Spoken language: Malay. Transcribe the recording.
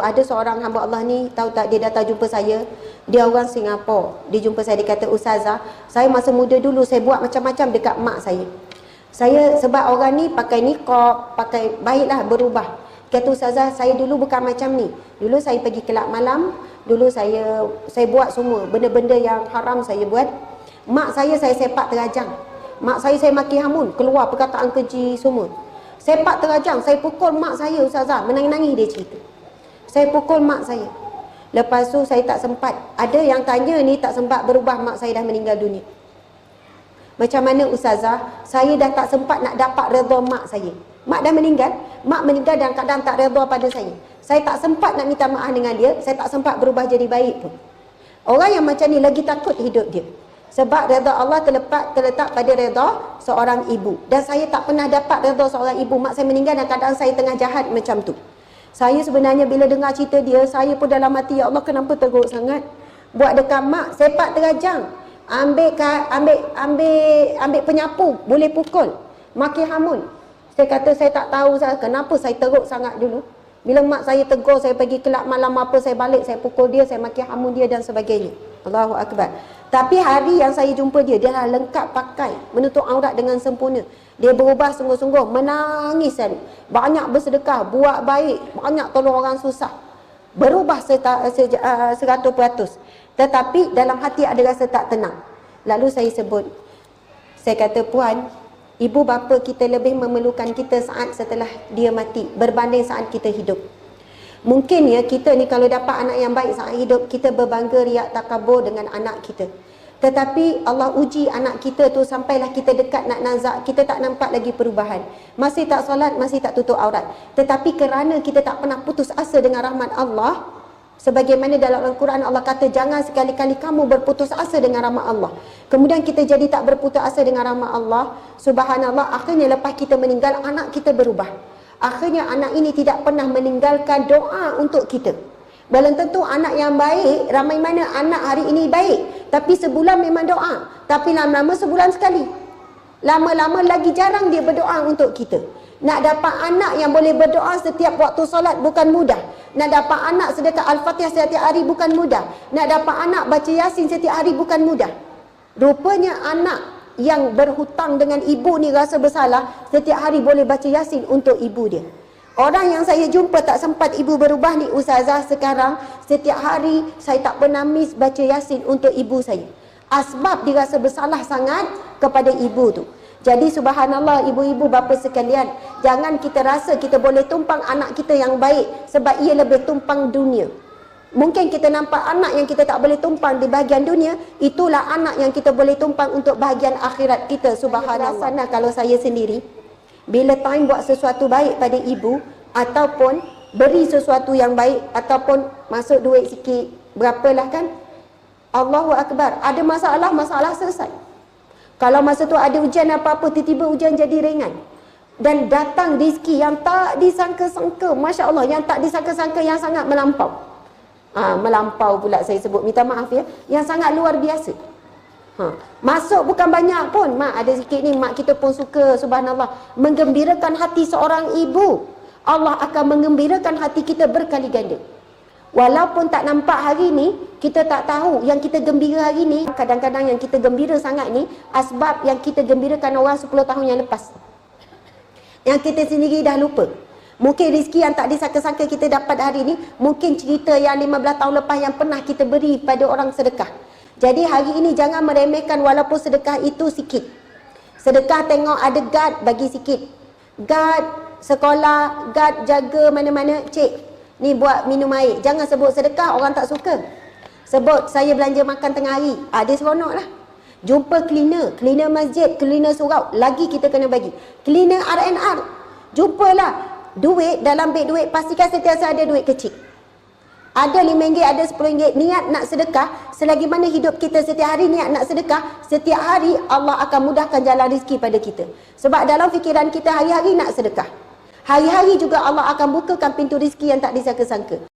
Ada seorang hamba Allah ni, tahu tak, dia datang jumpa saya. Dia orang Singapura. Dia jumpa saya, dia kata, "Ustazah, saya masa muda dulu saya buat macam-macam dekat mak saya. Saya sebab orang ni pakai niqab, pakai baiklah berubah. Kata, Ustazah, saya dulu bukan macam ni. Dulu saya pergi kelab malam, dulu saya buat semua benda-benda yang haram saya buat. Mak saya sepak terajang. Mak saya maki hamun, keluar perkataan keji semua. Sepak terajang, saya pukul mak saya, Ustazah." Menangis-nangis dia cerita. Saya pukul mak saya. Lepas tu saya tak sempat. Ada yang tanya ni tak sempat berubah, mak saya dah meninggal dunia. Macam mana, Ustazah? Saya dah tak sempat nak dapat redha mak saya. Mak dah meninggal. Mak meninggal dalam keadaan tak redha pada saya. Saya tak sempat nak minta maaf dengan dia. Saya tak sempat berubah jadi baik pun. Orang yang macam ni lagi takut hidup dia. Sebab redha Allah terletak pada redha seorang ibu. Dan saya tak pernah dapat redha seorang ibu. Mak saya meninggal dalam keadaan saya tengah jahat macam tu. Saya sebenarnya bila dengar cerita dia, saya pun dalam hati, ya Allah, kenapa teruk sangat. Buat dekat mak, sepak terajang. Ambil penyapu, boleh pukul. Maki hamun. Saya kata, saya tak tahu kenapa saya teruk sangat dulu. Bila mak saya tegur, saya pergi kelab malam apa, saya balik, saya pukul dia, saya maki hamun dia dan sebagainya. Allahu Akbar. Tapi hari yang saya jumpa dia, dia dah lengkap pakai, menutup aurat dengan sempurna. Dia berubah sungguh-sungguh, menangis kan. Banyak bersedekah, buat baik, banyak tolong orang susah. Berubah 100%. Tetapi dalam hati ada rasa tak tenang. Lalu saya sebut, saya kata, "Puan, ibu bapa kita lebih memerlukan kita saat setelah dia mati berbanding saat kita hidup. Mungkin ya kita ni kalau dapat anak yang baik saat hidup, kita berbangga, riak, takabur dengan anak kita. Tetapi Allah uji anak kita tu sampailah kita dekat nak nazak, kita tak nampak lagi perubahan. Masih tak solat, masih tak tutup aurat. Tetapi kerana kita tak pernah putus asa dengan rahmat Allah, sebagaimana dalam Al-Quran Allah kata, jangan sekali-kali kamu berputus asa dengan rahmat Allah. Kemudian kita jadi tak berputus asa dengan rahmat Allah. Subhanallah, akhirnya lepas kita meninggal, anak kita berubah. Akhirnya anak ini tidak pernah meninggalkan doa untuk kita. Belum tentu anak yang baik, ramai mana anak hari ini baik, tapi sebulan memang doa, tapi lama-lama sebulan sekali. Lama-lama lagi jarang dia berdoa untuk kita. Nak dapat anak yang boleh berdoa setiap waktu solat bukan mudah. Nak dapat anak sedekah Al-Fatihah setiap hari bukan mudah. Nak dapat anak baca Yasin setiap hari bukan mudah. Rupanya anak yang berhutang dengan ibu ni rasa bersalah, setiap hari boleh baca Yasin untuk ibu dia. Orang yang saya jumpa tak sempat ibu berubah ni, Ustazah, sekarang setiap hari saya tak pernah miss baca Yasin untuk ibu saya. Asbab dia rasa bersalah sangat kepada ibu tu. Jadi subhanallah, ibu-ibu bapa sekalian, jangan kita rasa kita boleh tumpang anak kita yang baik sebab ia lebih tumpang dunia. Mungkin kita nampak anak yang kita tak boleh tumpang di bahagian dunia, itulah anak yang kita boleh tumpang untuk bahagian akhirat kita. Subhanallah. Kalau saya sendiri, bila time buat sesuatu baik pada ibu, ataupun beri sesuatu yang baik, ataupun masuk duit sikit, berapalah kan, Allahu Akbar, ada masalah selesai. Kalau masa tu ada ujian apa-apa, tiba-tiba ujian jadi ringan. Dan datang rezeki yang tak disangka-sangka, Masya Allah, yang tak disangka-sangka, yang sangat melampau. Melampau pula saya sebut, minta maaf ya, yang sangat luar biasa. Masuk bukan banyak pun, mak ada sikit ni, mak kita pun suka, subhanallah. Menggembirakan hati seorang ibu, Allah akan menggembirakan hati kita berkali ganda. Walaupun tak nampak hari ni, kita tak tahu yang kita gembira hari ni. Kadang-kadang yang kita gembira sangat ni, asbab yang kita gembirakan orang 10 tahun yang lepas, yang kita sendiri dah lupa. Mungkin rezeki yang tak disangka-sangka kita dapat hari ni, mungkin cerita yang 15 tahun lepas yang pernah kita beri pada orang sedekah. Jadi hari ini jangan meremehkan walaupun sedekah itu sikit. Sedekah tengok ada guard, bagi sikit. Guard sekolah, guard jaga mana-mana, cik, ni buat minum air. Jangan sebut sedekah, orang tak suka. Sebut saya belanja makan tengah hari, dia seronok lah. Jumpa cleaner masjid, cleaner surau, lagi kita kena bagi. Cleaner R&R, jumpalah. Duit, dalam beg duit, pastikan sentiasa ada duit kecil. Ada RM5, ada RM10, niat nak sedekah. Selagi mana hidup kita setiap hari niat nak sedekah, setiap hari Allah akan mudahkan jalan rezeki pada kita. Sebab dalam fikiran kita hari-hari nak sedekah, hari-hari juga Allah akan bukakan pintu rezeki yang tak disangka-sangka.